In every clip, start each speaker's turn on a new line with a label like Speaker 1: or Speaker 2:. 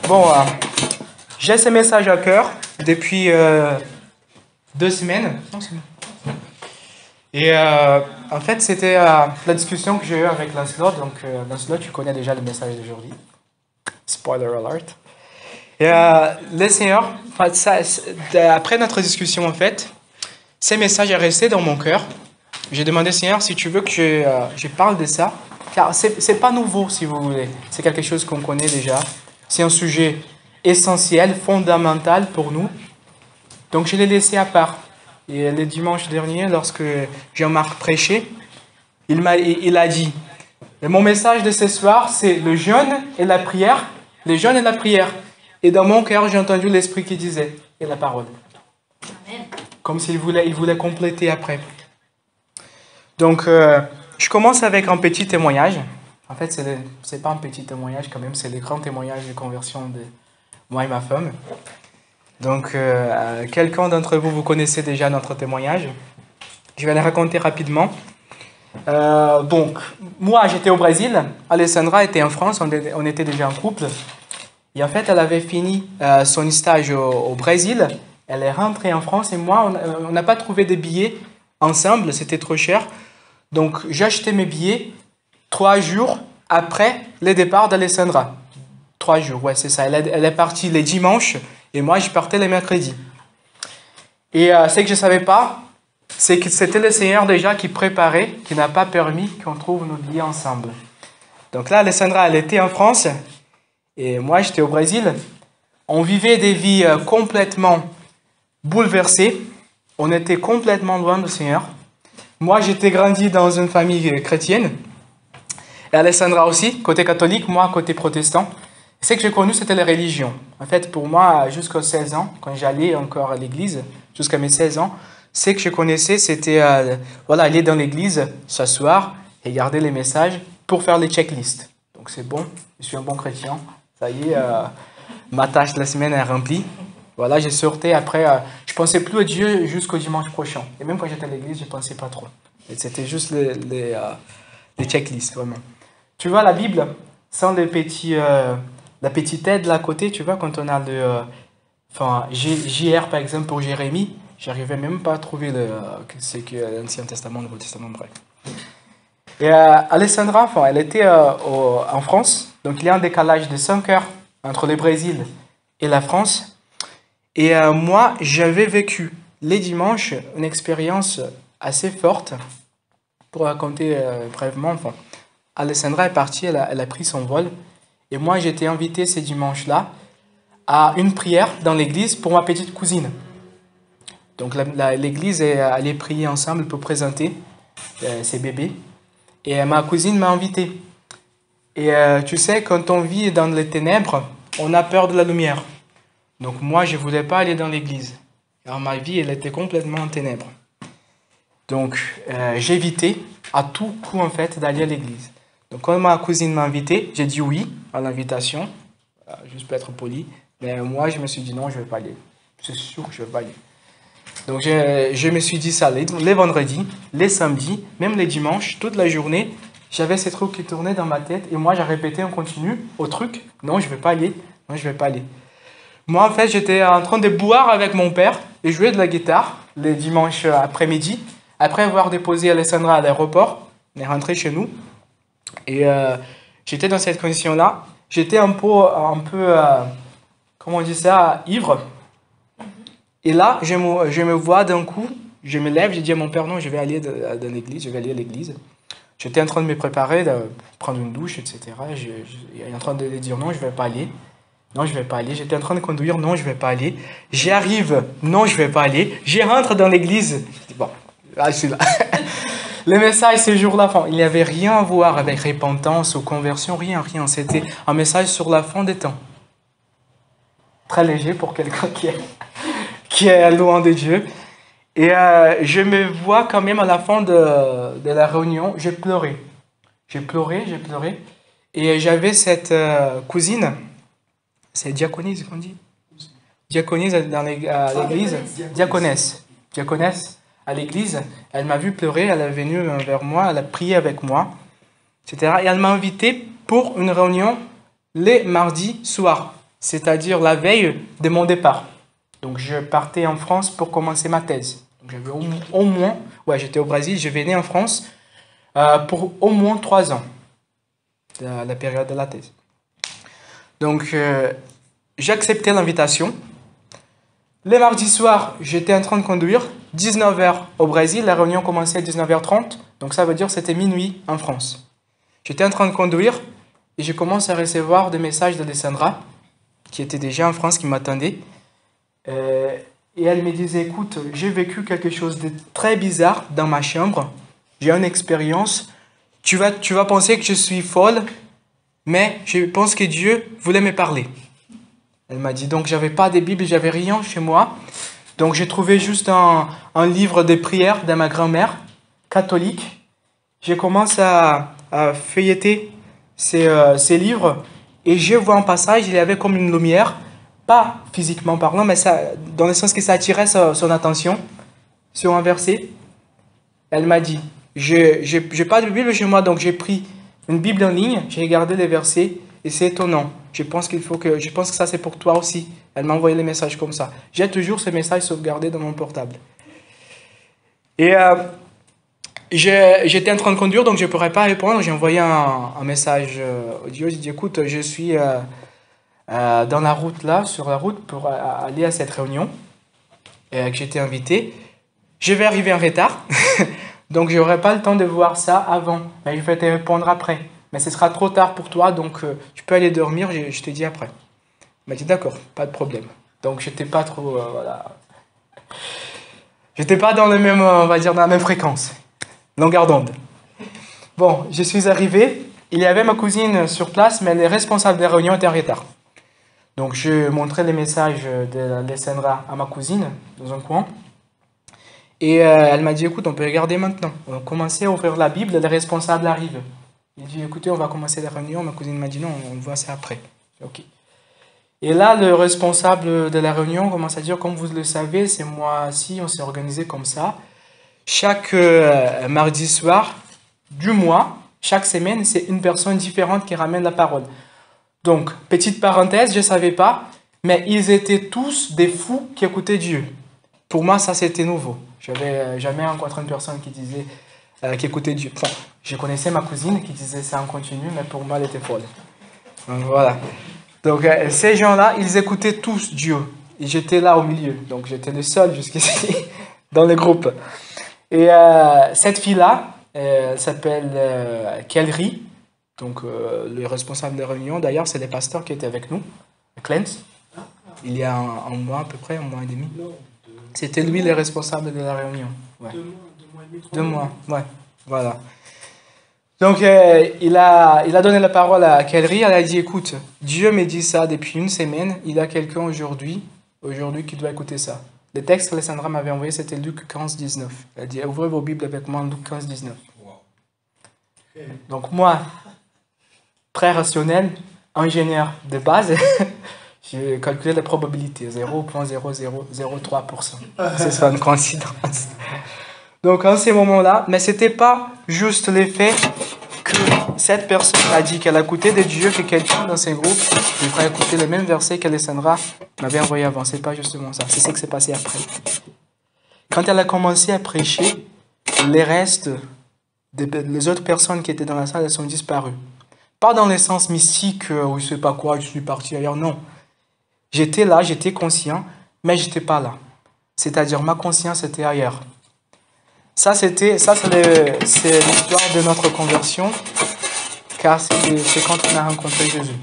Speaker 1: Bon, j'ai ce message à cœur depuis 2 semaines. Non, c'est bon. Et en fait, c'était la discussion que j'ai eue avec Lancelot. Donc, Lancelot, tu connais déjà le message d'aujourd'hui. Spoiler alert. Et le Seigneur, après notre discussion, en fait, ce message est resté dans mon cœur. J'ai demandé, Seigneur, si tu veux que je parle de ça. Car c'est pas nouveau, si vous voulez. C'est quelque chose qu'on connaît déjà. C'est un sujet essentiel, fondamental pour nous. Donc, je l'ai laissé à part. Et le dimanche dernier, lorsque Jean-Marc prêchait, il a dit, mon message de ce soir, c'est le jeûne et la prière. Le jeûne et la prière. Et dans mon cœur, j'ai entendu l'Esprit qui disait, et la parole. Amen. Comme s'il voulait compléter après. Donc, je commence avec un petit témoignage. En fait, c'est pas un petit témoignage quand même, c'est le grand témoignage de conversion de moi et ma femme. Donc, quelqu'un d'entre vous, vous connaissez déjà notre témoignage. Je vais le raconter rapidement. Donc, moi, j'étais au Brésil. Alessandra était en France. On était déjà en couple. Et en fait, elle avait fini son stage au Brésil. Elle est rentrée en France. Et moi, on n'a pas trouvé de billets ensemble. C'était trop cher. Donc, j'ai acheté mes billets 3 jours après le départ d'Alessandra. 3 jours, ouais, c'est ça. Elle est partie les dimanches. Et moi, je partais les mercredis. Et ce que je ne savais pas, c'est que c'était le Seigneur déjà qui préparait, qui n'a pas permis qu'on trouve nos billets ensemble. Donc là, Alessandra, elle était en France et moi, j'étais au Brésil. On vivait des vies complètement bouleversées. On était complètement loin du Seigneur. Moi, j'étais grandi dans une famille chrétienne. Et Alessandra aussi, côté catholique, moi, côté protestant. Ce que j'ai connu, c'était la religion. En fait, pour moi, jusqu'à 16 ans, quand j'allais encore à l'église, jusqu'à mes 16 ans, ce que je connaissais, c'était aller dans l'église, s'asseoir et garder les messages pour faire les checklists. Donc c'est bon, je suis un bon chrétien. Ça y est, ma tâche de la semaine est remplie. Voilà, je sortais après, je ne pensais plus à Dieu jusqu'au dimanche prochain. Et même quand j'étais à l'église, je ne pensais pas trop. Et c'était juste les checklists, vraiment. Tu vois, la Bible, sans les petits... la petite aide là à côté, tu vois, quand on a JR par exemple pour Jérémie, j'arrivais même pas à trouver ce que l'Ancien Testament, le Nouveau Testament, bref. Et Alessandra, elle était en France, donc il y a un décalage de 5 heures entre le Brésil et la France. Et moi, j'avais vécu les dimanches une expérience assez forte. Pour raconter brièvement, Alessandra est partie, elle a pris son vol. Et moi, j'étais invité ces dimanches-là à une prière dans l'église pour ma petite cousine. Donc, l'église allait prier ensemble pour présenter ses bébés. Et ma cousine m'a invité. Et tu sais, quand on vit dans les ténèbres, on a peur de la lumière. Donc, moi, je ne voulais pas aller dans l'église. Alors, ma vie, elle était complètement en ténèbres. Donc, j'évitais à tout coup, en fait, d'aller à l'église. Donc, quand ma cousine m'a invité, j'ai dit oui à l'invitation, juste pour être poli. Mais moi, je me suis dit non, je ne vais pas aller. C'est sûr que je ne vais pas aller. Donc, je me suis dit ça les vendredis, les samedis, même les dimanches, toute la journée. J'avais ces trucs qui tournaient dans ma tête et moi, j'ai répété en continu au truc. Non, je ne vais pas aller. Non, je ne vais pas aller. Moi, en fait, j'étais en train de boire avec mon père et jouer de la guitare les dimanches après-midi. Après avoir déposé Alessandra à l'aéroport, on est rentré chez nous. Et j'étais dans cette condition-là. J'étais un peu comment on dit ça, ivre. Et là, je me vois d'un coup, je me lève, je dis à mon père, non, je vais aller dans l'église, je vais aller à l'église. J'étais en train de me préparer, de prendre une douche, etc. J'étais en train de dire, non, je ne vais pas aller. Non, je ne vais pas aller. J'étais en train de conduire, non, je ne vais pas aller. J'arrive, non, je ne vais pas aller. Je rentre dans l'église. Je dis, bon, là, je suis là. Le message ces jours-là, il n'y avait rien à voir avec repentance ou conversion, rien. C'était un message sur la fin des temps. Très léger pour quelqu'un qui est loin de Dieu. Et je me vois quand même à la fin de la réunion, j'ai pleuré. J'ai pleuré. Et j'avais cette cousine, c'est diaconise qu'on dit ? Diaconise à l'église. Diaconesse. À l'église, elle m'a vu pleurer, elle est venue vers moi, elle a prié avec moi, etc. Et elle m'a invité pour une réunion les mardis soirs. c'est-à-dire la veille de mon départ. Donc je partais en France pour commencer ma thèse. Donc j'avais au moins, ouais, j'étais au Brésil, je venais en France pour au moins 3 ans, la période de la thèse. Donc j'ai accepté l'invitation. Le mardi soir, j'étais en train de conduire, 19h au Brésil, la réunion commençait à 19h30, donc ça veut dire que c'était minuit en France. J'étais en train de conduire et je commence à recevoir des messages d'Alessandra, qui était déjà en France, qui m'attendait. Et elle me disait, écoute, j'ai vécu quelque chose de très bizarre dans ma chambre, j'ai une expérience, tu vas penser que je suis folle, mais je pense que Dieu voulait me parler. Elle m'a dit, donc j'avais pas de Bible, j'avais rien chez moi. Donc j'ai trouvé juste un livre de prières de ma grand-mère, catholique. J'ai commencé à feuilleter ces livres et je vois un passage, il y avait comme une lumière, pas physiquement parlant, mais ça, dans le sens que ça attirait son attention sur un verset. Elle m'a dit, j'ai pas de Bible chez moi, donc j'ai pris une Bible en ligne, j'ai regardé les versets et c'est étonnant. Je pense que ça c'est pour toi aussi. Elle m'a envoyé les messages comme ça. J'ai toujours ces messages sauvegardés dans mon portable. Et j'étais en train de conduire, donc je ne pourrais pas répondre. J'ai envoyé un message audio. J'ai dit, écoute, je suis dans la route là, sur la route pour aller à cette réunion que j'étais invité. Je vais arriver en retard, donc je n'aurai pas le temps de voir ça avant. Mais je vais te répondre après. Mais ce sera trop tard pour toi, donc tu peux aller dormir, je te dis après. Il m'a dit d'accord, pas de problème. Donc j'étais pas trop, voilà. J'étais pas dans le même, on va dire, dans la même fréquence, longueur d'onde. Bon, je suis arrivé, il y avait ma cousine sur place, mais les responsables de la réunion étaient en retard. Donc je montrais les messages de Alessandra à ma cousine, dans un coin. Et elle m'a dit, écoute, on peut regarder maintenant. On a commencé à ouvrir la Bible, les responsables arrivent. Il dit, écoutez, on va commencer la réunion. Ma cousine m'a dit, non, on voit ça après. Ok. Et là, le responsable de la réunion commence à dire, comme vous le savez, c'est moi-ci, on s'est organisé comme ça. Chaque mardi soir du mois, chaque semaine, c'est une personne différente qui ramène la parole. Donc, petite parenthèse, je ne savais pas, mais ils étaient tous des fous qui écoutaient Dieu. Pour moi, ça, c'était nouveau. Je n'avais jamais rencontré une personne qui disait, qui écoutait Dieu. Enfin, je connaissais ma cousine qui disait ça en continu, mais pour moi, elle était folle. Donc, voilà. Donc, ces gens-là, ils écoutaient tous Dieu. Et j'étais là au milieu. Donc, j'étais le seul jusqu'ici dans le groupe. Et cette fille-là, elle s'appelle Kelly. Donc, le responsable de la réunion, d'ailleurs, c'est le pasteur qui était avec nous, Clance. Il y a un mois à peu près, un mois et demi. C'était lui le responsable de la réunion. Ouais. 2 mois, ouais, voilà. Donc, il a donné la parole à Kelly. Elle a dit, écoute, Dieu me dit ça depuis une semaine. Il y a quelqu'un aujourd'hui qui doit écouter ça. Le texte que Alessandra m'avait envoyé, c'était Luc 15, 19. Elle a dit, ouvrez vos Bibles avec moi, Luc 15, 19. Wow. Donc, moi, très rationnel, ingénieur de base, j'ai calculé la probabilité, 0,0003%. C'est ça une coïncidence. Donc, en ces moments-là, mais ce n'était pas juste l'effet que cette personne a dit qu'elle a écouté de Dieu, que quelqu'un dans ses groupes devrait écouter le même verset qu'Alessandra m'avait envoyé avant. Ce n'est pas justement ça. C'est ce qui s'est passé après. Quand elle a commencé à prêcher, les restes, les autres personnes qui étaient dans la salle, elles sont disparues. Pas dans le sens mystique, où je ne sais pas quoi, je suis parti ailleurs, non. J'étais là, j'étais conscient, mais je n'étais pas là. C'est-à-dire, ma conscience était ailleurs. Ça, c'est l'histoire de notre conversion, car c'est quand on a rencontré Jésus.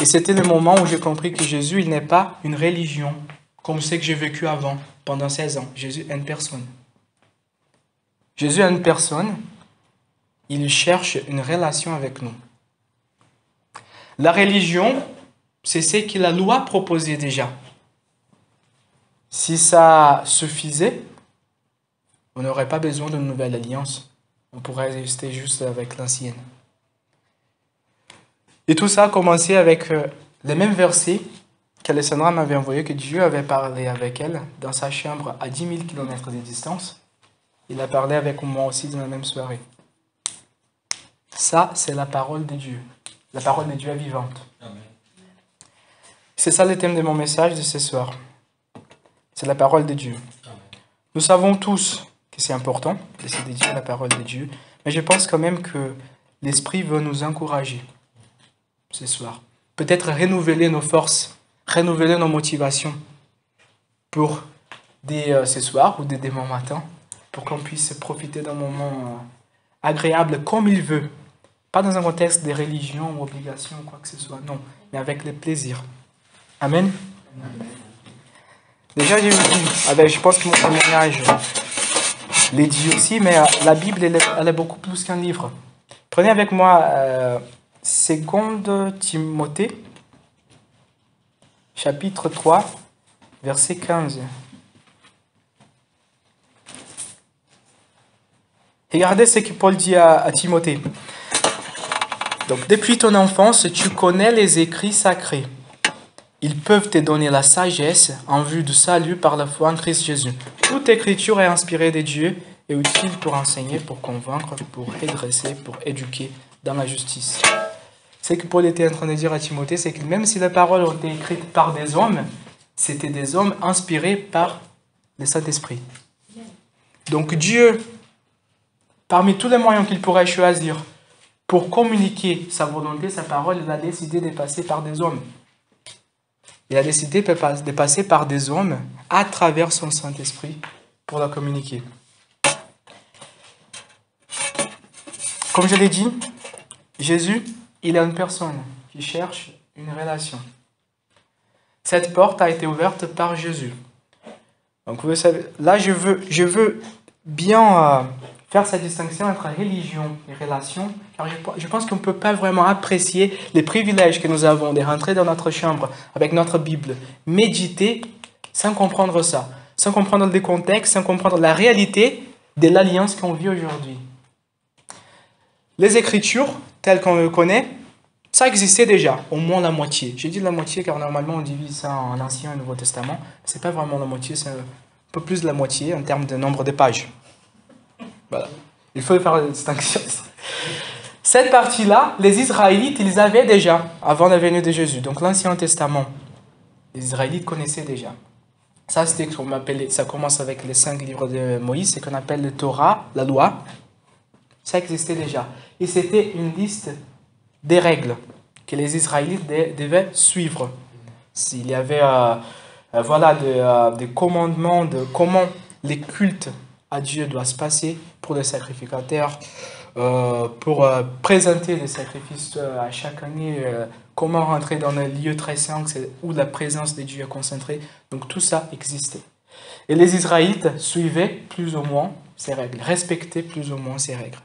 Speaker 1: Et c'était le moment où j'ai compris que Jésus, il n'est pas une religion, comme ce que j'ai vécu avant, pendant 16 ans. Jésus est une personne. Jésus est une personne, il cherche une relation avec nous. La religion, c'est ce que la loi proposait déjà. Si ça suffisait, on n'aurait pas besoin d'une nouvelle alliance. On pourrait rester juste avec l'ancienne. Et tout ça a commencé avec les mêmes versets qu'Alessandra m'avait envoyé, que Dieu avait parlé avec elle dans sa chambre à 10 000 km de distance. Il a parlé avec moi aussi dans la même soirée. Ça, c'est la parole de Dieu. La parole de Dieu est vivante. Amen. C'est ça le thème de mon message de ce soir. C'est la parole de Dieu. Nous savons tous que c'est important d'essayer de dire la parole de Dieu, mais je pense quand même que l'Esprit veut nous encourager ce soir. Peut-être renouveler nos forces, renouveler nos motivations pour ce soir ou demain matin, pour qu'on puisse profiter d'un moment agréable comme il veut. Pas dans un contexte de religion ou obligation ou quoi que ce soit, non, mais avec le plaisir. Amen. Déjà, j'ai dit, je pense que mon témoignage l'ai dit aussi, mais la Bible, elle est beaucoup plus qu'un livre. Prenez avec moi 2 Timothée, chapitre 3, verset 15. Regardez ce que Paul dit à Timothée. Donc, depuis ton enfance, tu connais les écrits sacrés. Ils peuvent te donner la sagesse en vue du salut par la foi en Christ Jésus. Toute écriture est inspirée de Dieu et utile pour enseigner, pour convaincre, pour redresser, pour éduquer dans la justice. Ce que Paul était en train de dire à Timothée, c'est que même si les paroles ont été écrites par des hommes, c'était des hommes inspirés par le Saint-Esprit. Donc Dieu, parmi tous les moyens qu'il pourrait choisir pour communiquer sa volonté, sa parole, il a décidé de passer par des hommes. Il a décidé de passer par des hommes à travers son Saint-Esprit pour la communiquer. Comme je l'ai dit, Jésus, il est une personne qui cherche une relation. Cette porte a été ouverte par Jésus. Donc vous savez, là je veux bien faire cette distinction entre religion et relation, car je pense qu'on ne peut pas vraiment apprécier les privilèges que nous avons de rentrer dans notre chambre avec notre Bible, méditer sans comprendre ça, sans comprendre le contexte, sans comprendre la réalité de l'alliance qu'on vit aujourd'hui. Les Écritures, telles qu'on le connaît, ça existait déjà, au moins la moitié. J'ai dit la moitié car normalement on divise ça en Ancien et Nouveau Testament. Ce n'est pas vraiment la moitié, c'est un peu plus de la moitié en termes de nombre de pages. Voilà. Il faut faire la distinction. Cette partie-là, les Israélites, ils avaient déjà, avant la venue de Jésus. Donc l'Ancien Testament, les Israélites connaissaient déjà. Ça, c'était ce qu'on appelle, ça commence avec les 5 livres de Moïse, c'est qu'on appelle le Torah, la loi. Ça existait déjà. Et c'était une liste des règles que les Israélites devaient suivre. S'il y avait des commandements de comment les cultes à Dieu doivent se passer pour les sacrificateurs, pour présenter des sacrifices à chaque année, comment rentrer dans un lieu très saint où la présence de Dieu est concentrée. Donc tout ça existait. Et les Israélites suivaient plus ou moins ces règles, respectaient plus ou moins ces règles.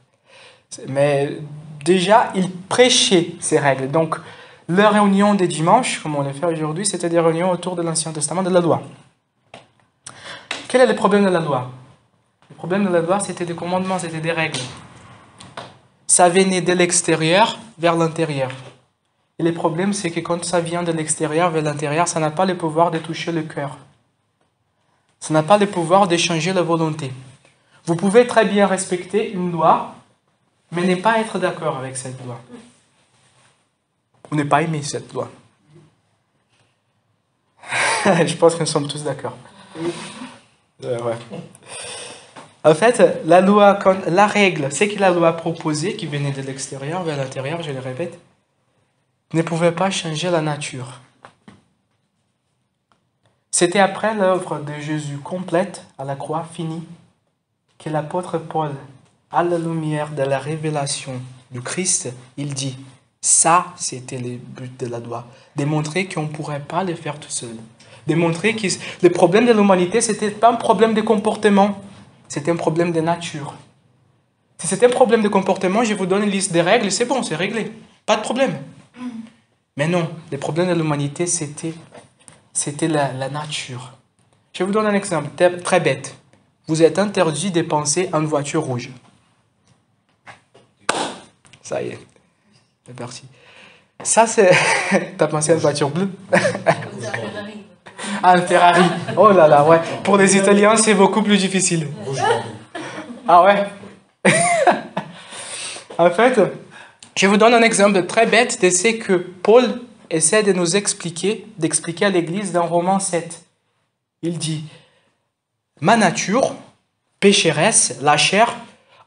Speaker 1: Mais déjà, ils prêchaient ces règles. Donc, leur réunion des dimanches, comme on le fait aujourd'hui, c'était des réunions autour de l'Ancien Testament, de la loi. Quel est le problème de la loi? Le problème de la loi, c'était des commandements, c'était des règles. Ça venait de l'extérieur vers l'intérieur. Et le problème, c'est que quand ça vient de l'extérieur vers l'intérieur, ça n'a pas le pouvoir de toucher le cœur. Ça n'a pas le pouvoir de changer la volonté. Vous pouvez très bien respecter une loi, mais ne pas être d'accord avec cette loi. Ou ne pas aimer cette loi. Je pense que nous sommes tous d'accord. Ouais. En fait, la loi, la règle, c'est que la loi proposée, qui venait de l'extérieur vers l'intérieur, je le répète, ne pouvait pas changer la nature. C'était après l'œuvre de Jésus complète, à la croix finie, que l'apôtre Paul, à la lumière de la révélation du Christ, il dit, ça c'était le but de la loi, démontrer qu'on ne pourrait pas le faire tout seul, démontrer que le problème de l'humanité, ce n'était pas un problème de comportement, c'était un problème de nature. Si c'était un problème de comportement, je vous donne une liste des règles, c'est bon, c'est réglé, pas de problème. Mais non, le problème de l'humanité, c'était la nature. Je vous donne un exemple très bête. Vous êtes interdit de penser à une voiture rouge. Ça y est, c'est parti. Ça, c'est... T'as pensé à une voiture bleue? Ah, un Ferrari. Oh là là, ouais. Pour les Italiens, c'est beaucoup plus difficile. Ah ouais? En fait, je vous donne un exemple très bête de ce que Paul essaie de nous d'expliquer à l'Église dans Romains 7. Il dit, « Ma nature, pécheresse, la chair,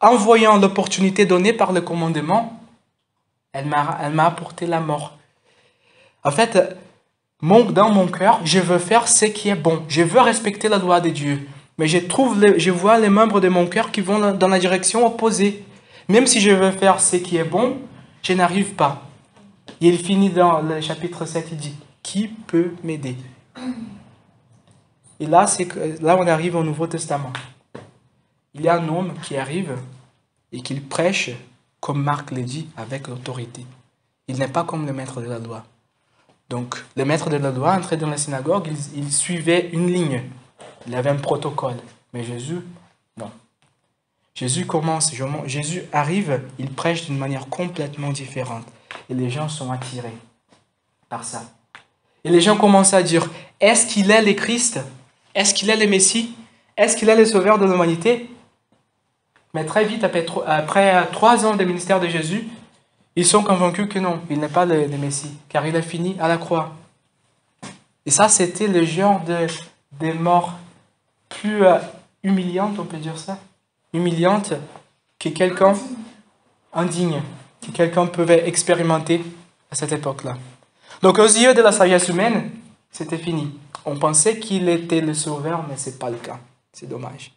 Speaker 1: en voyant l'opportunité donnée par le commandement, elle m'a apporté la mort. » En fait, dans mon cœur, je veux faire ce qui est bon. Je veux respecter la loi de Dieu. Mais je vois les membres de mon cœur qui vont dans la direction opposée. Même si je veux faire ce qui est bon, je n'arrive pas. Et il finit dans le chapitre 7, il dit, « Qui peut m'aider ?» Et là, on arrive au Nouveau Testament. Il y a un homme qui arrive et qui prêche, comme Marc le dit, avec l'autorité. Il n'est pas comme le maître de la loi. Donc, le maître de la loi entrait dans la synagogue, il suivait une ligne. Il avait un protocole. Mais Jésus, non. Jésus arrive, il prêche d'une manière complètement différente. Et les gens sont attirés par ça. Et les gens commencent à dire, est-ce qu'il est le Christ? Est-ce qu'il est le Messie? Est-ce qu'il est le sauveur de l'humanité? Mais très vite, après 3 ans de ministère de Jésus, ils sont convaincus que non, il n'est pas le Messie, car il a fini à la croix. Et ça, c'était le genre de mort plus humiliante, on peut dire ça, humiliante que quelqu'un, indigne, que quelqu'un pouvait expérimenter à cette époque-là. Donc aux yeux de la sagesse humaine, c'était fini. On pensait qu'il était le sauveur, mais ce n'est pas le cas. C'est dommage.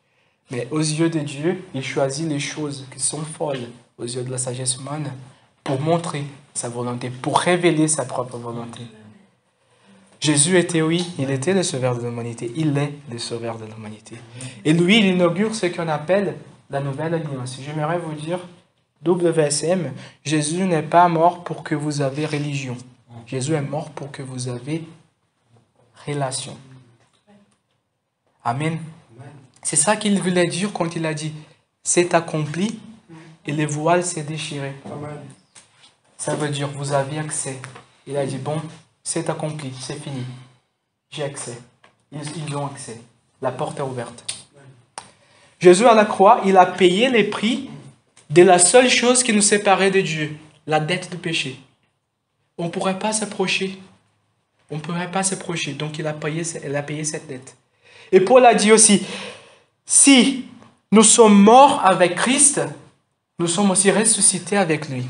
Speaker 1: Mais aux yeux de Dieu, il choisit les choses qui sont folles aux yeux de la sagesse humaine pour montrer sa volonté, pour révéler sa propre volonté. Jésus était, oui, il était le sauveur de l'humanité. Il est le sauveur de l'humanité. Et lui, il inaugure ce qu'on appelle la nouvelle alliance. J'aimerais vous dire, WSM, Jésus n'est pas mort pour que vous ayez religion. Jésus est mort pour que vous ayez relation. Amen. C'est ça qu'il voulait dire quand il a dit « c'est accompli » et le voile s'est déchiré. Ça veut dire « vous avez accès ». Il a dit « bon, c'est accompli, c'est fini. J'ai accès. » Ils ont accès. La porte est ouverte. Jésus à la croix, il a payé les prix de la seule chose qui nous séparait de Dieu, la dette du péché. On ne pourrait pas s'approcher. On ne pourrait pas s'approcher. Donc il a payé cette dette. Et Paul a dit aussi, si nous sommes morts avec Christ, nous sommes aussi ressuscités avec lui.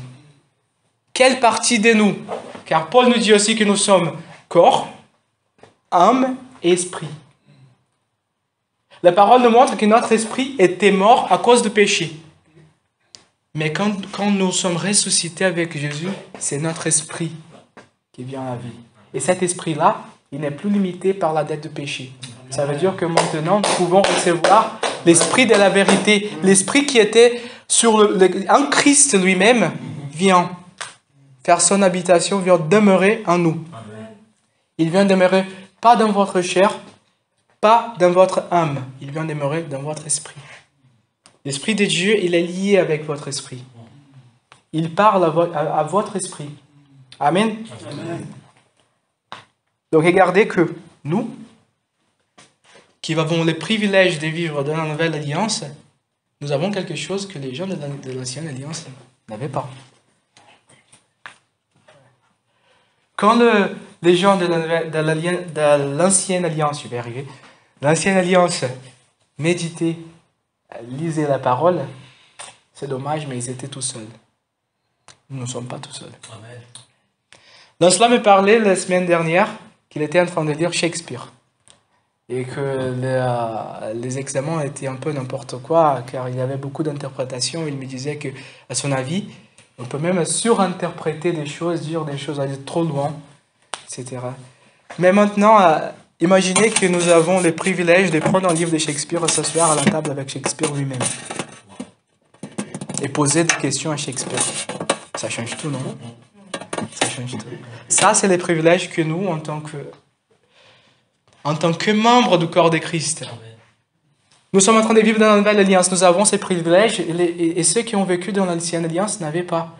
Speaker 1: Quelle partie de nous? Car Paul nous dit aussi que nous sommes corps, âme et esprit. La parole nous montre que notre esprit était mort à cause du péché. Mais quand nous sommes ressuscités avec Jésus, c'est notre esprit qui vient à la vie. Et cet esprit-là, il n'est plus limité par la dette du péché. Ça veut dire que maintenant, nous pouvons recevoir l'esprit de la vérité. L'esprit qui était en Christ lui-même vient faire son habitation, vient demeurer en nous. Il vient demeurer pas dans votre chair, pas dans votre âme. Il vient demeurer dans votre esprit. L'esprit de Dieu, il est lié avec votre esprit. Il parle à votre esprit. Amen. Amen. Donc regardez que nous, qui avons le privilège de vivre dans la nouvelle alliance, nous avons quelque chose que les gens de l'ancienne alliance n'avaient pas. Quand les gens de l'ancienne alliance, je vais arriver, l'ancienne alliance méditaient, lisaient la parole, c'est dommage, mais ils étaient tout seuls. Nous ne sommes pas tout seuls. Amen. Donc cela me parlait la semaine dernière qu'il était en train de lire Shakespeare. Et que les examens étaient un peu n'importe quoi, car il y avait beaucoup d'interprétations. Il me disait que, à son avis, on peut même surinterpréter des choses, dire des choses, aller trop loin, etc. Mais maintenant, imaginez que nous avons le privilège de prendre un livre de Shakespeare et s'asseoir à la table avec Shakespeare lui-même. Et poser des questions à Shakespeare. Ça change tout, non? Ça change tout. Ça, c'est les privilèges que nous, en tant que membres du corps de Christ, nous sommes en train de vivre dans la nouvelle alliance. Nous avons ces privilèges et ceux qui ont vécu dans l'ancienne alliance n'avaient pas.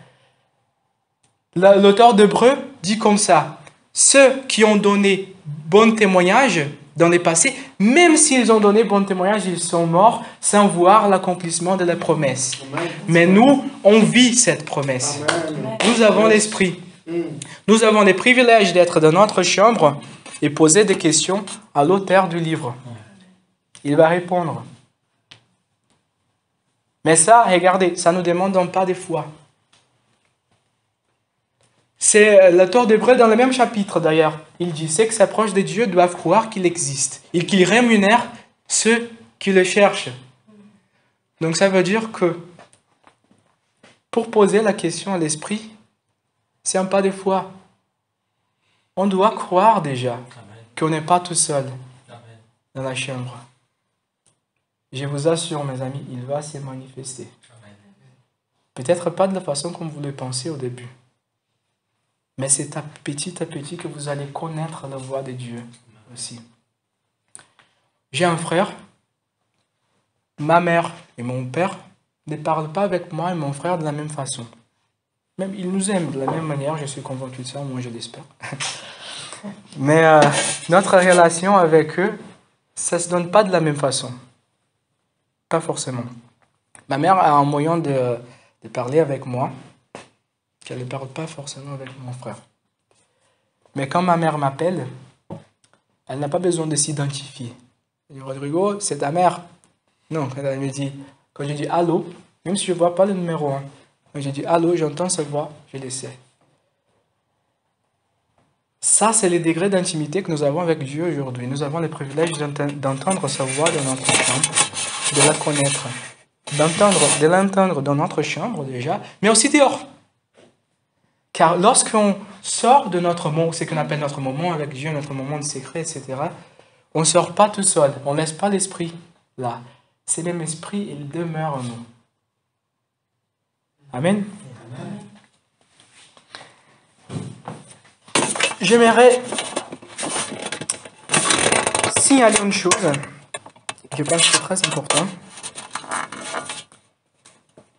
Speaker 1: L'auteur d'Hébreux dit comme ça, ceux qui ont donné bon témoignage dans le passé, même s'ils ont donné bon témoignage, ils sont morts sans voir l'accomplissement de la promesse. Mais nous, on vit cette promesse. Nous avons l'esprit. Nous avons le privilège d'être dans notre chambre et poser des questions à l'auteur du livre. Il va répondre. Mais ça, regardez, ça ne nous demande pas de foi. C'est l'auteur d'Hébreux dans le même chapitre d'ailleurs. Il dit, ceux qui s'approchent de Dieu doivent croire qu'il existe et qu'il rémunère ceux qui le cherchent. Donc ça veut dire que pour poser la question à l'esprit, c'est un pas de foi. On doit croire déjà qu'on n'est pas tout seul dans la chambre. Je vous assure, mes amis, il va se manifester. Peut-être pas de la façon comme vous le pensez au début. Mais c'est à petit que vous allez connaître la voix de Dieu aussi. J'ai un frère. Ma mère et mon père ne parlent pas avec moi et mon frère de la même façon. Même ils nous aiment de la même manière, je suis convaincu de ça, moi je l'espère. Mais notre relation avec eux, ça ne se donne pas de la même façon. Pas forcément. Ma mère a un moyen de parler avec moi qu'elle ne parle pas forcément avec mon frère. Mais quand ma mère m'appelle, elle n'a pas besoin de s'identifier. Elle dit, Rodrigo, c'est ta mère. Non, quand elle me dit, quand je dis allô, même si je ne vois pas le numéro 1, quand je dis allô, j'entends sa voix, je le sais. Ça, c'est le degré d'intimité que nous avons avec Dieu aujourd'hui. Nous avons le privilège d'entendre sa voix dans notre chambre, de la connaître, de l'entendre dans notre chambre déjà, mais aussi dehors. Car lorsqu'on sort de notre monde, ce qu'on appelle notre moment avec Dieu, notre moment de secret, etc., on ne sort pas tout seul, on ne laisse pas l'esprit là. C'est le même esprit, il demeure en nous. Amen. J'aimerais signaler une chose, je pense que c'est très important.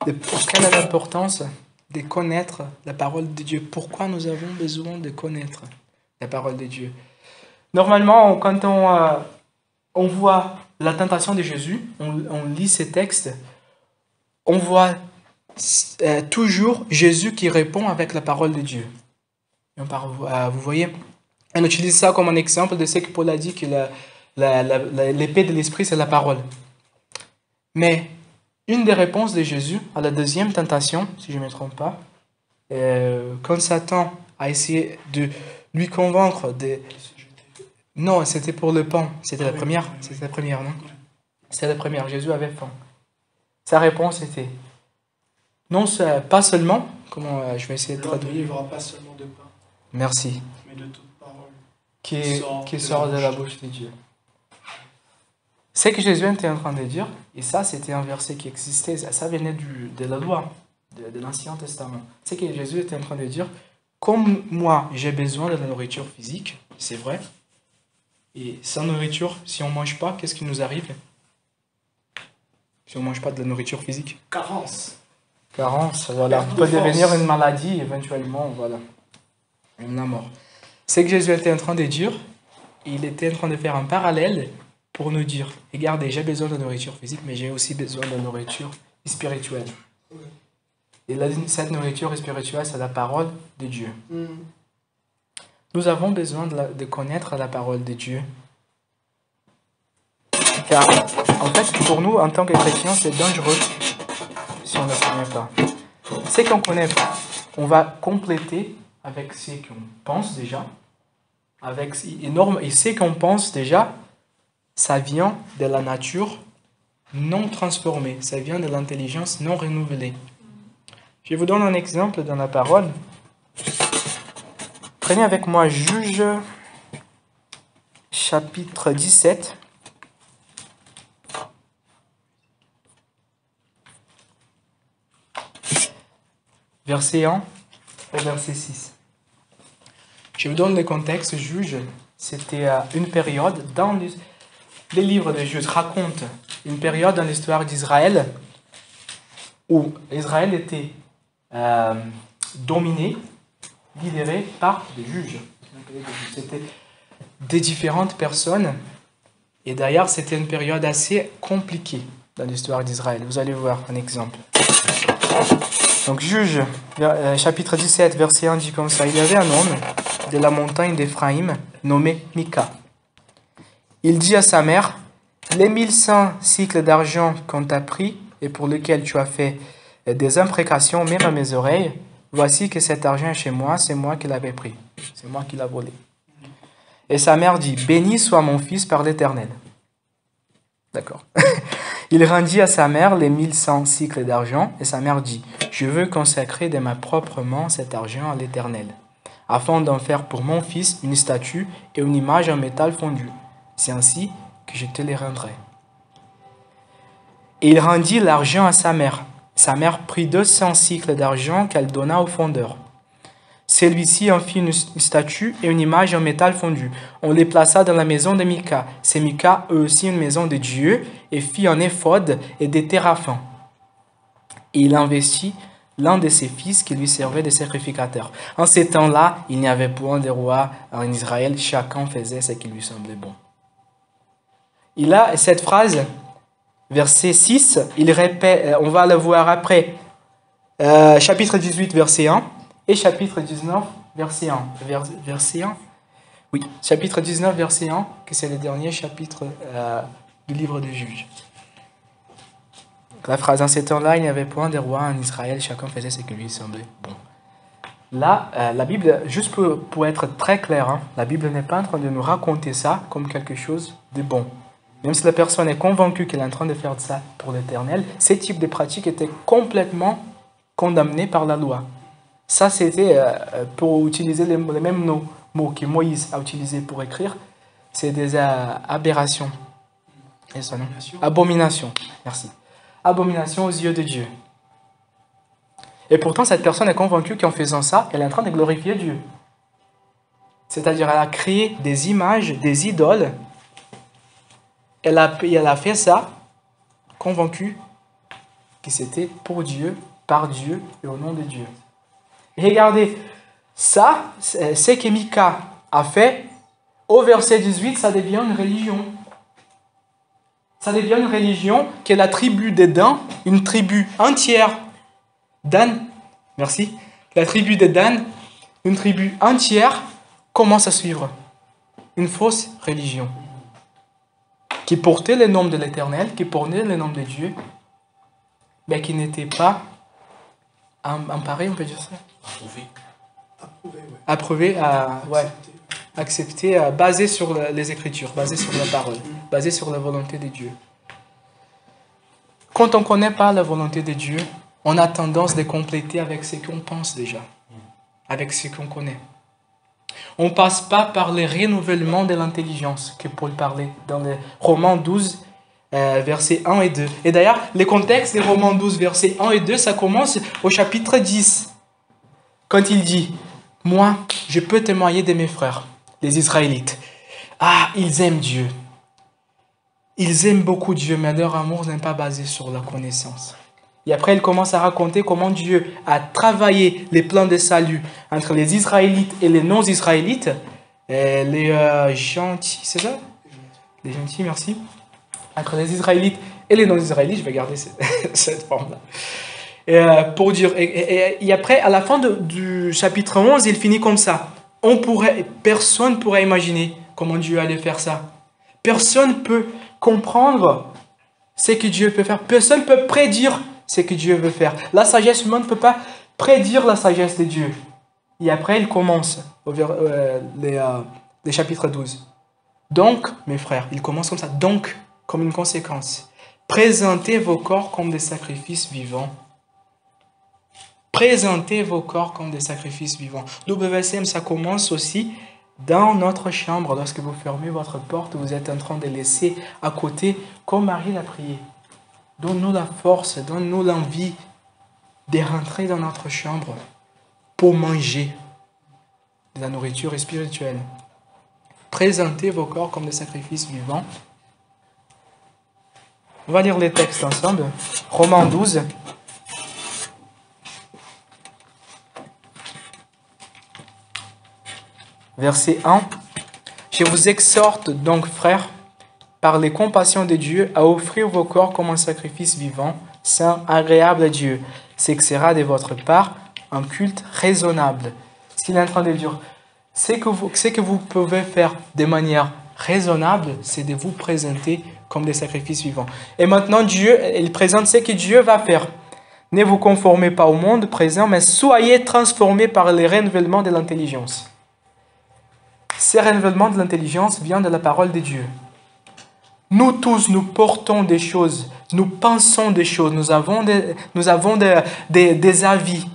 Speaker 1: Quelle est l'importance de connaître la parole de Dieu? Pourquoi nous avons besoin de connaître la parole de Dieu? Normalement, quand on voit la tentation de Jésus, on lit ces textes, on voit toujours Jésus qui répond avec la parole de Dieu. Vous voyez, on utilise ça comme un exemple de ce que Paul a dit, que l'épée de l'esprit, c'est la parole. Mais une des réponses de Jésus à la deuxième tentation, si je ne me trompe pas, quand Satan a essayé de lui convaincre de... Non, c'était pour le pain. C'était la première. C'était la première, non? C'était la première. Jésus avait faim. Sa réponse était... Non, pas seulement... Comment je vais essayer de traduire?
Speaker 2: Il ne vivra pas seulement de pain.
Speaker 1: Merci.
Speaker 2: Mais de toute parole.
Speaker 1: Qui sort de la bouche de Dieu. Ce que Jésus était en train de dire, et ça c'était un verset qui existait, ça venait de la loi, de l'Ancien Testament. Ce que Jésus était en train de dire, comme moi j'ai besoin de la nourriture physique, c'est vrai, et sans nourriture, si on ne mange pas, qu'est-ce qui nous arrive? Si on ne mange pas de la nourriture physique?
Speaker 2: Carence,
Speaker 1: voilà. Ça peut devenir une maladie, éventuellement, voilà. On a mort. Ce que Jésus était en train de dire, il était en train de faire un parallèle pour nous dire, regardez, j'ai besoin de nourriture physique, mais j'ai aussi besoin de nourriture spirituelle. Et cette nourriture spirituelle, c'est la parole de Dieu. Nous avons besoin de connaître la parole de Dieu. Car, en fait, pour nous, en tant que chrétiens, c'est dangereux si on ne connaît pas. Ce qu'on connaît pas, on va compléter avec ce qu'on pense déjà. Et ce qu'on pense déjà, ça vient de la nature non transformée. Ça vient de l'intelligence non renouvelée. Je vous donne un exemple dans la parole. Prenez avec moi Juge, chapitre 17. Verset 1 au verset 6. Je vous donne le contexte. Juge, c'était une période dans les livres de Juge racontent une période dans l'histoire d'Israël où Israël était dominé, lidéré par des juges. C'était des différentes personnes. Et d'ailleurs, c'était une période assez compliquée dans l'histoire d'Israël. Vous allez voir un exemple. Donc Juge, chapitre 17, verset 1 dit comme ça. Il y avait un homme de la montagne d'Éphraïm nommé Mika. Il dit à sa mère, les 1100 cycles d'argent qu'on t'a pris et pour lesquels tu as fait des imprécations même à mes oreilles, voici que cet argent est chez moi, c'est moi qui l'avais pris, c'est moi qui l'ai volé. Et sa mère dit, béni soit mon fils par l'Éternel. D'accord. Il rendit à sa mère les 1100 cycles d'argent et sa mère dit, je veux consacrer de ma propre main cet argent à l'Éternel, afin d'en faire pour mon fils une statue et une image en métal fondu. C'est ainsi que je te les rendrai. Et il rendit l'argent à sa mère. Sa mère prit 200 cycles d'argent qu'elle donna au fondeur. Celui-ci en fit une statue et une image en métal fondu. On les plaça dans la maison de Mika. C'est Mika eut aussi une maison de Dieu et fit un éphod et des téraphins. Et il investit l'un de ses fils qui lui servait de sacrificateur. En ces temps-là, il n'y avait point de roi en Israël. Chacun faisait ce qui lui semblait bon. Il a cette phrase, verset 6, il répète, on va le voir après, chapitre 18, verset 1. Et chapitre 19, verset 1. Verset 1. Oui, chapitre 19, verset 1, que c'est le dernier chapitre du livre des Juges. La phrase, en ces temps-là, il n'y avait point de roi en Israël, chacun faisait ce qui lui semblait bon. Là, la Bible, juste pour être très clair, hein, la Bible n'est pas en train de nous raconter ça comme quelque chose de bon. Même si la personne est convaincue qu'elle est en train de faire ça pour l'Éternel, ces types de pratiques étaient complètement condamnés par la loi. Ça, c'était, pour utiliser les mêmes mots que Moïse a utilisés pour écrire, c'est des aberrations. Et ça, non? Abomination. Merci. Abomination aux yeux de Dieu. Et pourtant, cette personne est convaincue qu'en faisant ça, elle est en train de glorifier Dieu. C'est-à-dire, elle a créé des images, des idoles. Elle a fait ça, convaincue que c'était pour Dieu, par Dieu et au nom de Dieu. Regardez, ça, ce que Mika a fait, au verset 18, ça devient une religion. Ça devient une religion que la tribu de Dan, une tribu entière, Dan, merci, la tribu de Dan, une tribu entière, commence à suivre. Une fausse religion. Qui portait le nom de l'Éternel, qui portait le nom de Dieu, mais qui n'était pas emparé, on peut dire ça? Approuvé, accepté, basé sur les Écritures, basé sur la parole, basé sur la volonté de Dieu. Quand on ne connaît pas la volonté de Dieu, on a tendance de compléter avec ce qu'on pense déjà, avec ce qu'on connaît. On ne passe pas par le renouvellement de l'intelligence que Paul parlait dans les Romains 12, versets 1 et 2. Et d'ailleurs, le contexte des Romains 12, versets 1 et 2, ça commence au chapitre 10. Quand il dit, « Moi, je peux témoigner de mes frères, les Israélites. Ah, ils aiment Dieu. Ils aiment beaucoup Dieu, mais leur amour n'est pas basé sur la connaissance. » Et après, il commence à raconter comment Dieu a travaillé les plans de salut entre les Israélites et les non-Israélites. Les gentils, c'est ça? Les gentils, merci. Entre les Israélites et les non-Israélites, je vais garder cette forme-là. Pour dire, et après, à la fin du chapitre 11, il finit comme ça. Personne ne pourrait imaginer comment Dieu allait faire ça. Personne ne peut comprendre ce que Dieu peut faire. Personne ne peut prédire ce que Dieu veut faire. La sagesse humaine ne peut pas prédire la sagesse de Dieu. Et après, il commence, les chapitres 12. Donc, mes frères, il commence comme ça. Donc, comme une conséquence, présentez vos corps comme des sacrifices vivants. Présentez vos corps comme des sacrifices vivants. L'OBVSM, ça commence aussi dans notre chambre. Lorsque vous fermez votre porte, vous êtes en train de laisser à côté, comme Marie l'a prié. Donne-nous la force, donne-nous l'envie de rentrer dans notre chambre pour manger de la nourriture spirituelle. Présentez vos corps comme des sacrifices vivants. On va lire les textes ensemble. Romains 12. Verset 1. Je vous exhorte donc, frères, par les compassions de Dieu, à offrir vos corps comme un sacrifice vivant, saint, agréable à Dieu, s'excellera de votre part un culte raisonnable. Ce qu'il est en train de dire, ce que vous pouvez faire de manière raisonnable, c'est de vous présenter comme des sacrifices vivants. Et maintenant, Dieu, il présente ce que Dieu va faire. Ne vous conformez pas au monde présent, mais soyez transformés par le renouvellement de l'intelligence. Ce renouvellement de l'intelligence vient de la parole de Dieu. Nous tous, nous portons des choses, nous pensons des choses, nous avons des avis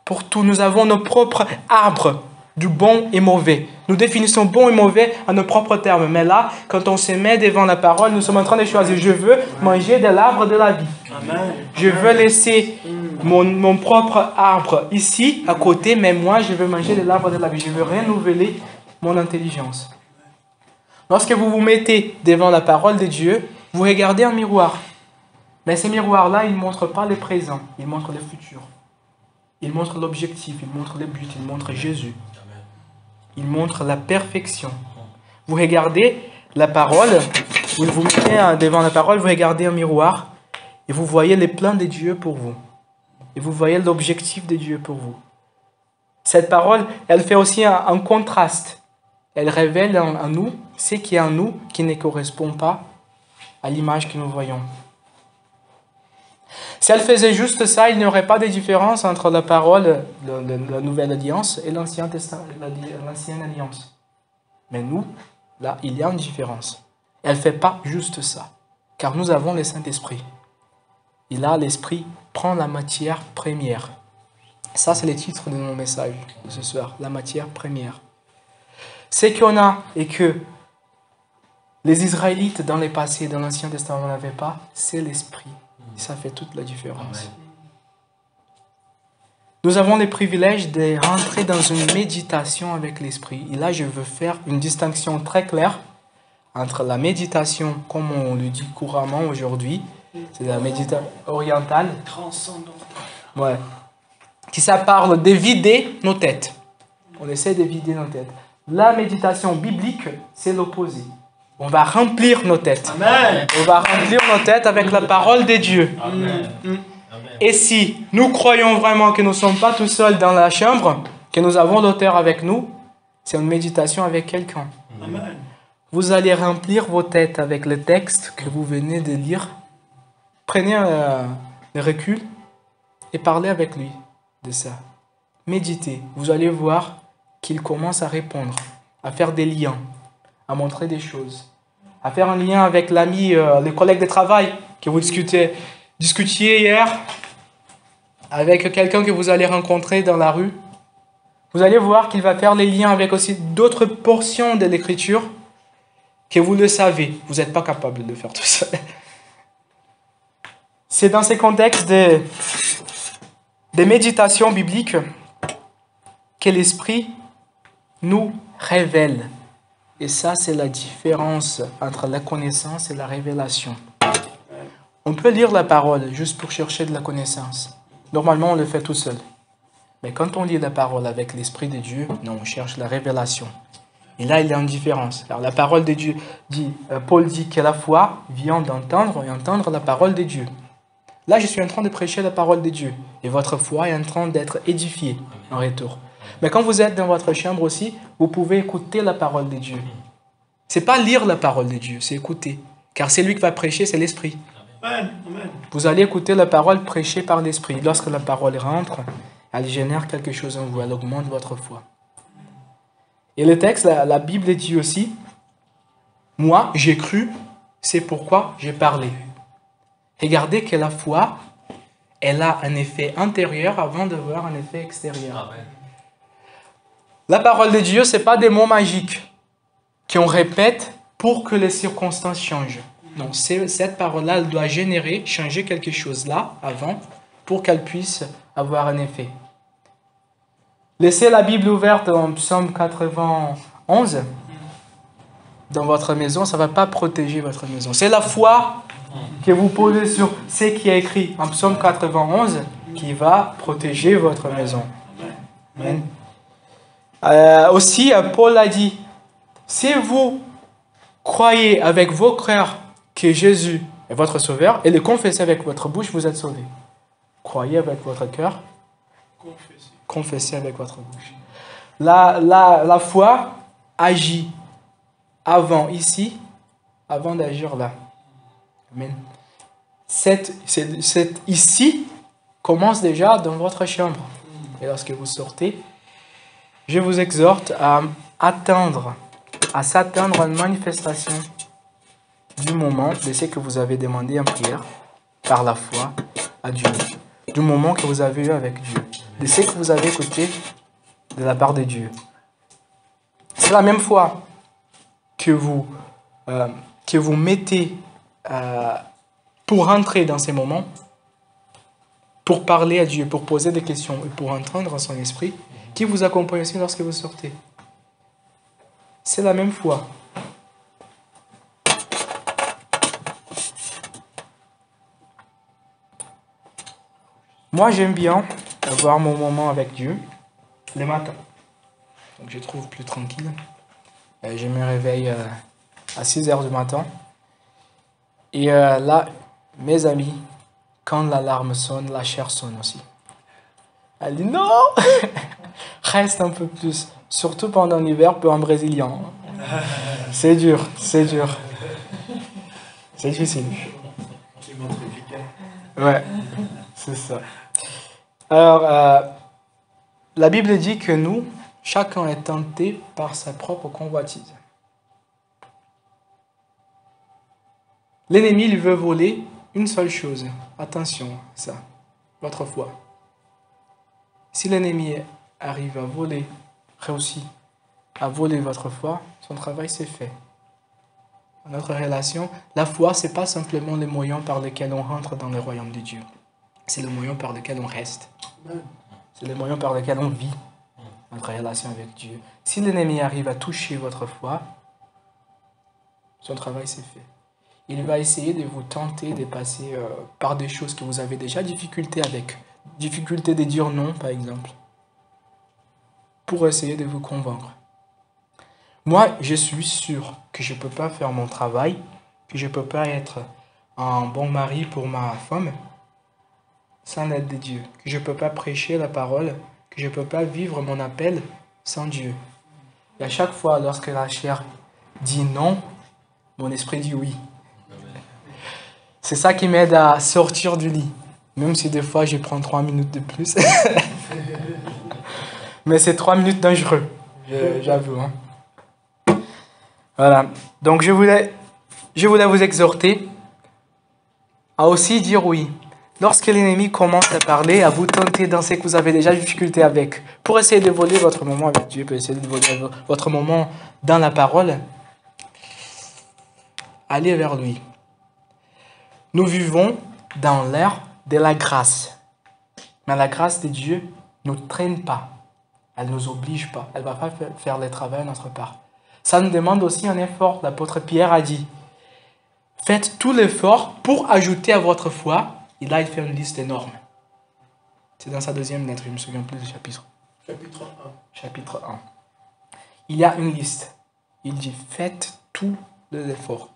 Speaker 1: pour tout. Nous avons nos propres arbres du bon et mauvais. Nous définissons bon et mauvais à nos propres termes. Mais là, quand on se met devant la parole, nous sommes en train de choisir. Je veux manger de l'arbre de la vie. Amen. Je veux laisser mon propre arbre ici, à côté, mais moi, je veux manger de l'arbre de la vie. Je veux renouveler mon intelligence. Lorsque vous vous mettez devant la parole de Dieu, vous regardez un miroir. Mais ce miroir-là, il ne montre pas le présent, il montre le futur. Il montre l'objectif, il montre le but, il montre Jésus. Il montre la perfection. Vous regardez la parole, vous vous mettez devant la parole, vous regardez un miroir et vous voyez les plans de Dieu pour vous. Et vous voyez l'objectif de Dieu pour vous. Cette parole, elle fait aussi un contraste. Elle révèle en nous ce qui est en nous qui ne correspond pas à l'image que nous voyons. Si elle faisait juste ça, il n'y aurait pas de différence entre la parole, la Nouvelle Alliance et l'Ancienne Alliance. Mais nous, là, il y a une différence. Elle ne fait pas juste ça, car nous avons le Saint-Esprit. Et là, l'Esprit prend la matière première. Ça, c'est le titre de mon message de ce soir, la matière première. Ce qu'on a et que les Israélites dans le passé, dans l'Ancien Testament, n'avaient pas, c'est l'Esprit. Et ça fait toute la différence. Amen. Nous avons le privilège de rentrer dans une méditation avec l'Esprit. Et là, je veux faire une distinction très claire entre la méditation, comme on le dit couramment aujourd'hui, c'est la méditation orientale, ouais, qui ça parle de vider nos têtes. On essaie de vider nos têtes. La méditation biblique, c'est l'opposé. On va remplir nos têtes. Amen. On va remplir nos têtes avec la parole de Dieu. Amen. Et si nous croyons vraiment que nous ne sommes pas tout seuls dans la chambre, que nous avons l'auteur avec nous, c'est une méditation avec quelqu'un. Amen. Vous allez remplir vos têtes avec le texte que vous venez de lire. Prenez le recul et parlez avec lui de ça. Méditez. Vous allez voir qu'il commence à répondre, à faire des liens, à montrer des choses, à faire un lien avec l'ami, les collègues de travail que vous discutiez hier, avec quelqu'un que vous allez rencontrer dans la rue. Vous allez voir qu'il va faire les liens avec aussi d'autres portions de l'Écriture que vous le savez. Vous n'êtes pas capable de faire tout ça. C'est dans ces contextes de méditation biblique que l'Esprit nous révèle. Et ça, c'est la différence entre la connaissance et la révélation. On peut lire la parole juste pour chercher de la connaissance. Normalement, on le fait tout seul. Mais quand on lit la parole avec l'Esprit de Dieu, non, on cherche la révélation. Et là, il y a une différence. Alors, la parole de Dieu Paul dit que la foi vient d'entendre et entendre la parole de Dieu. Là, je suis en train de prêcher la parole de Dieu. Et votre foi est en train d'être édifiée en retour. Mais quand vous êtes dans votre chambre aussi, vous pouvez écouter la parole de Dieu. Ce n'est pas lire la parole de Dieu, c'est écouter. Car c'est lui qui va prêcher, c'est l'Esprit. Amen. Vous allez écouter la parole prêchée par l'Esprit. Lorsque la parole rentre, elle génère quelque chose en vous, elle augmente votre foi. Et le texte, la Bible dit aussi, « Moi, j'ai cru, c'est pourquoi j'ai parlé. » Regardez que la foi, elle a un effet intérieur avant d'avoir un effet extérieur. Amen. La parole de Dieu, ce n'est pas des mots magiques qu'on répète pour que les circonstances changent. Non, cette parole-là, elle doit changer quelque chose là, avant, pour qu'elle puisse avoir un effet. Laissez la Bible ouverte en Psaume 91 dans votre maison, ça ne va pas protéger votre maison. C'est la foi que vous posez sur ce qui est écrit en Psaume 91 qui va protéger votre maison. Amen. Aussi, Paul a dit, si vous croyez avec vos cœurs que Jésus est votre sauveur et le confessez avec votre bouche, vous êtes sauvés. croyez avec votre cœur,
Speaker 2: Confesser.
Speaker 1: confessez avec votre bouche. La foi agit avant ici, avant d'agir là. Amen. Cette ici commence déjà dans votre chambre. Et lorsque vous sortez, je vous exhorte à s'attendre à une manifestation du moment de ce que vous avez demandé en prière par la foi à Dieu, du moment que vous avez eu avec Dieu, de ce que vous avez écouté de la part de Dieu. C'est la même foi que vous mettez pour entrer dans ces moments, pour parler à Dieu, pour poser des questions et pour entendre son esprit, qui vous accompagne aussi lorsque vous sortez. C'est la même foi. Moi, j'aime bien avoir mon moment avec Dieu le matin. Donc, je trouve plus tranquille. Je me réveille à 6 heures du matin. Et là, mes amis, quand l'alarme sonne, la chair sonne aussi. Elle dit non, reste un peu plus. Surtout pendant l'hiver, peu en brésilien. C'est dur, c'est dur. C'est difficile. Ouais, c'est ça. Alors, la Bible dit que nous, chacun est tenté par sa propre convoitise. L'ennemi, il veut voler une seule chose. Attention, ça, votre foi. Si l'ennemi arrive à voler, réussit à voler votre foi, son travail c'est fait. Dans notre relation, la foi, c'est pas simplement les moyens par lesquels on rentre dans le royaume de Dieu. C'est le moyen par lequel on reste. C'est le moyen par lequel on vit notre relation avec Dieu. Si l'ennemi arrive à toucher votre foi, son travail c'est fait. Il va essayer de vous tenter de passer par des choses que vous avez déjà difficulté avec. Difficulté de dire non, par exemple. Pour essayer de vous convaincre. Moi, je suis sûr que je ne peux pas faire mon travail, que je ne peux pas être un bon mari pour ma femme sans l'aide de Dieu. Que je ne peux pas prêcher la parole, que je ne peux pas vivre mon appel sans Dieu. Et à chaque fois, lorsque la chair dit non, mon esprit dit oui. C'est ça qui m'aide à sortir du lit. Même si des fois, je prends 3 minutes de plus. Mais c'est 3 minutes dangereux, j'avoue. Hein. Voilà. Donc, je voulais vous exhorter à aussi dire oui. Lorsque l'ennemi commence à parler, à vous tenter dans ce que vous avez déjà difficulté avec, pour essayer de voler votre moment avec Dieu, pour essayer de voler votre moment dans la parole, allez vers lui. Nous vivons dans l'ère de la grâce. Mais la grâce de Dieu ne nous traîne pas. Elle ne nous oblige pas. Elle ne va pas faire le travail à notre part. Ça nous demande aussi un effort. L'apôtre Pierre a dit, faites tout l'effort pour ajouter à votre foi. Et là, il fait une liste énorme. C'est dans sa deuxième lettre, je ne me souviens plus du chapitre.
Speaker 2: Chapitre 1.
Speaker 1: Chapitre 1. Il y a une liste. Il dit, faites tout l'effort.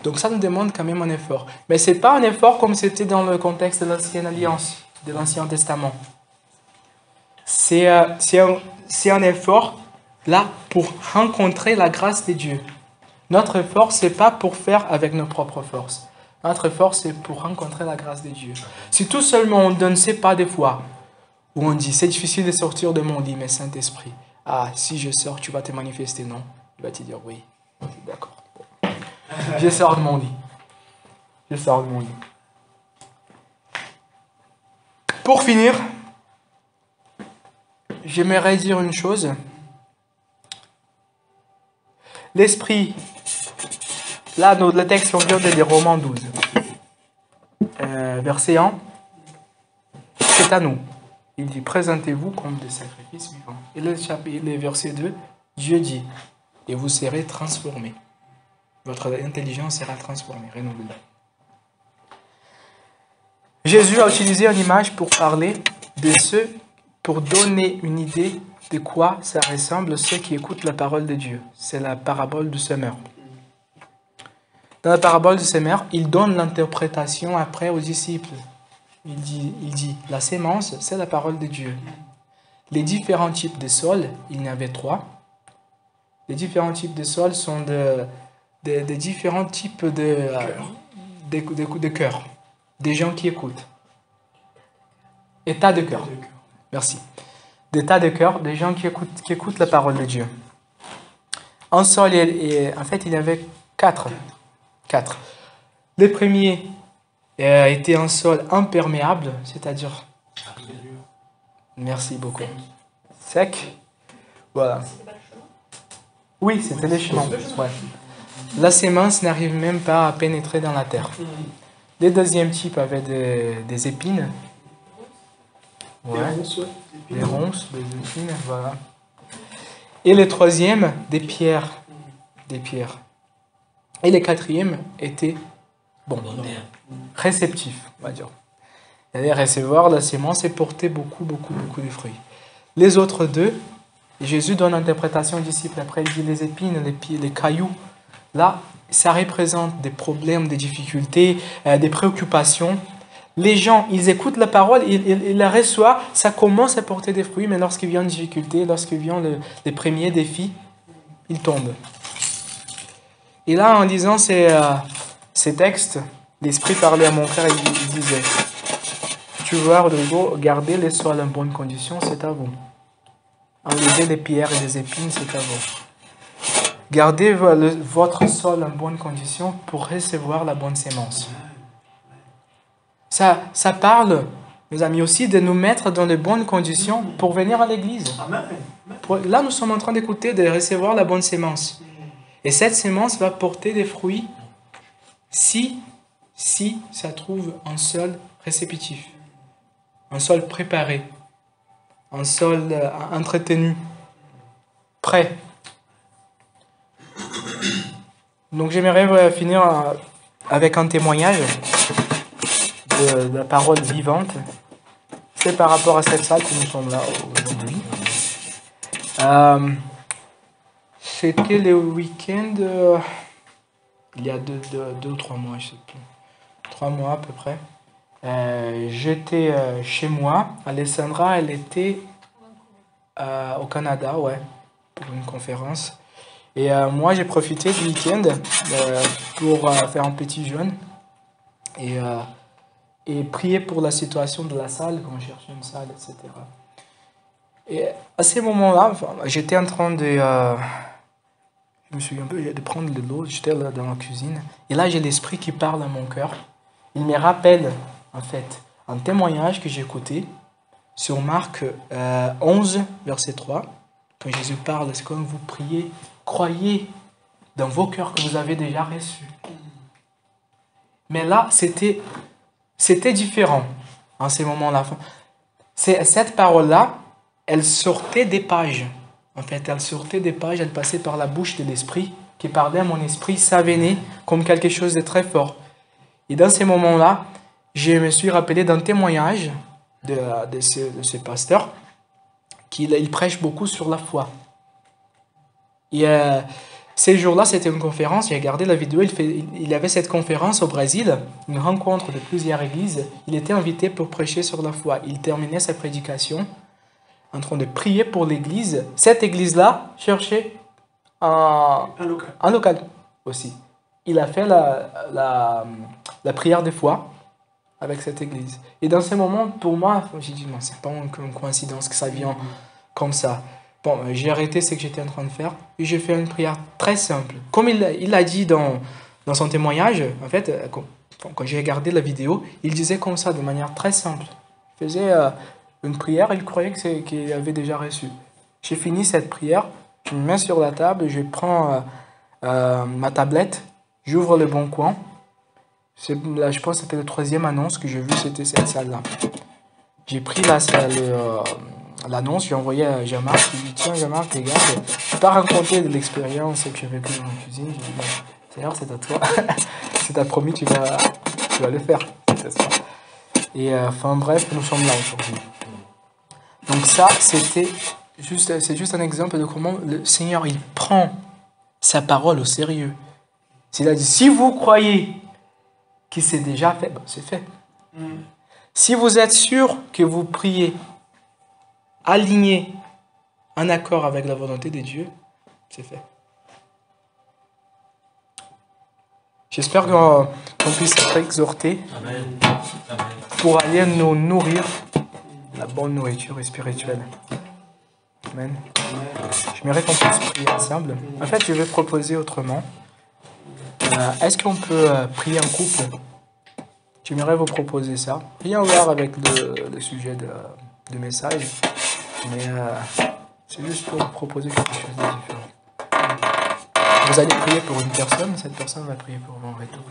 Speaker 1: Donc ça nous demande quand même un effort. Mais ce n'est pas un effort comme c'était dans le contexte de l'Ancienne Alliance, de l'Ancien Testament. C'est un effort là pour rencontrer la grâce de Dieu. Notre effort, ce n'est pas pour faire avec nos propres forces. Notre effort, c'est pour rencontrer la grâce de Dieu. Si tout seulement on ne donne ces pas des fois, où on dit, c'est difficile de sortir de mon lit, mais Saint-Esprit, si je sors, tu vas te manifester, non? Il va te dire, oui, d'accord. Je sors de mon lit. Je sors de mon lit. Pour finir, j'aimerais dire une chose. L'esprit, là, le texte qu'on vient de lire, Romains 12, verset 1, c'est à nous. Il dit, présentez-vous comme des sacrifices vivants. Et le verset 2, Dieu dit, et vous serez transformés. Votre intelligence sera transformée, renouvelée. Jésus a utilisé une image pour parler de ceux, pour donner une idée de quoi ça ressemble ceux qui écoutent la parole de Dieu. C'est la parabole du semeur. Dans la parabole du semeur, il donne l'interprétation après aux disciples. il dit, la sémence, c'est la parole de Dieu. Les différents types de sols, il y en avait 3. Les différents types de sols sont de différents types de cœur, des gens qui écoutent. État de cœur. Merci. D'état de cœur, des gens qui écoutent la parole de Dieu. En sol, en fait, il y avait 4. Le premier était un sol imperméable, c'est-à-dire... Merci beaucoup. Sec. Voilà. Oui, c'était les chemins. Ouais. La sémence n'arrive même pas à pénétrer dans la terre. Le deuxième type avait des épines. Ouais. Des ronces, des épines, voilà. Et le troisième, des pierres. Et le quatrième était, réceptif, on va dire. Il allait recevoir la sémence et porter beaucoup de fruits. Les autres deux, Jésus donne l'interprétation aux disciples. Après, il dit les épines, les cailloux. Là, ça représente des problèmes, des difficultés, des préoccupations. Les gens, ils écoutent la parole, ils la reçoivent, ça commence à porter des fruits, mais lorsqu'il vient une difficulté, lorsqu'il vient les premiers défis, ils tombent. Et là, en lisant ces textes, l'Esprit parlait à mon frère et il disait, tu vois, Rodrigo, garder les sols en bonne condition, c'est à vous. Enlever les pierres et les épines, c'est à vous. Gardez votre sol en bonne condition pour recevoir la bonne sémence. Ça parle, mes amis, aussi de nous mettre dans de bonnes conditions pour venir à l'église. Là, nous sommes en train d'écouter, de recevoir la bonne sémence. Et cette sémence va porter des fruits si ça trouve un sol réceptif, un sol préparé, un sol entretenu, prêt. Donc j'aimerais finir avec un témoignage de la parole vivante. C'est par rapport à cette salle que nous sommes là aujourd'hui. C'était le week-end, il y a deux ou 3 mois, je ne sais plus. 3 mois à peu près. J'étais chez moi. Alessandra, elle était au Canada, ouais, pour une conférence. Et moi, j'ai profité du week-end pour faire un petit jeûne et prier pour la situation de la salle, quand on cherchait une salle, etc. Et à ces moments-là, j'étais en train je me souviens un peu de prendre de l'eau, j'étais là dans la cuisine. Et là, j'ai l'Esprit qui parle à mon cœur. Il me rappelle, en fait, un témoignage que j'ai écouté sur Marc 11, verset 3. Quand Jésus parle, c'est comme vous priez, croyez dans vos cœurs que vous avez déjà reçu. Mais là, c'était différent en ces moments-là. Cette parole-là, elle sortait des pages. En fait, elle sortait des pages, elle passait par la bouche de l'Esprit qui parlait à mon esprit, ça venait comme quelque chose de très fort. Et dans ces moments-là, je me suis rappelé d'un témoignage de ce pasteur il prêche beaucoup sur la foi. Et ces jours-là, c'était une conférence, j'ai regardé la vidéo, il avait cette conférence au Brésil, une rencontre de plusieurs églises. Il était invité pour prêcher sur la foi. Il terminait sa prédication en train de prier pour l'église. Cette église-là cherchait un local aussi. Il a fait la prière de foi avec cette église. Et dans ce moment, pour moi, j'ai dit, non, c'est pas une coïncidence que ça vient comme ça. Bon, j'ai arrêté ce que j'étais en train de faire et j'ai fait une prière très simple. Comme il l'a dit dans son témoignage, en fait, quand j'ai regardé la vidéo, il disait comme ça, de manière très simple. Il faisait une prière, il croyait qu'il avait déjà reçu. J'ai fini cette prière, je me mets sur la table, je prends ma tablette, j'ouvre le Bon Coin. Là, je pense que c'était la 3e annonce que j'ai vue, c'était cette salle-là. J'ai pris l'annonce, j'ai envoyé à Jean-Marc, je lui ai dit, tiens Jean-Marc, regarde, je n'ai pas raconté de l'expérience que j'ai vécue dans la cuisine. J'ai dit, Seigneur, c'est à toi, c'est t'as promis, tu vas le faire. Et enfin bref, nous sommes là aujourd'hui. Donc ça, c'est juste un exemple de comment le Seigneur, il prend sa parole au sérieux. Il a dit, si vous croyez que c'est déjà fait, c'est fait. Si vous êtes sûr que vous priez aligné, en accord avec la volonté de Dieu, c'est fait. J'espère qu'on puisse être exhortés pour aller nous nourrir la bonne nourriture spirituelle. Amen. J'aimerais qu'on puisse prier ensemble. En fait, je vais proposer autrement. Est-ce qu'on peut prier en couple? J'aimerais vous proposer ça. Rien à voir avec le sujet du message, mais c'est juste pour vous proposer quelque chose de différent. Vous allez prier pour une personne, cette personne va prier pour vous en retour.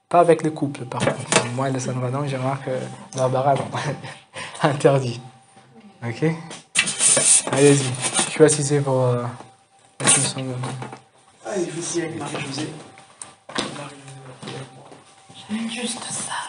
Speaker 1: Pas avec le couple, par contre. Moi et le Salvador, j'ai remarqué que l'embarras est interdit. Ok? Allez-y. Choisissez vos leçons.
Speaker 2: Ah, il faut prier avec Marie-Josée. Marie-Josée va prier avec moi.
Speaker 3: Juste ça.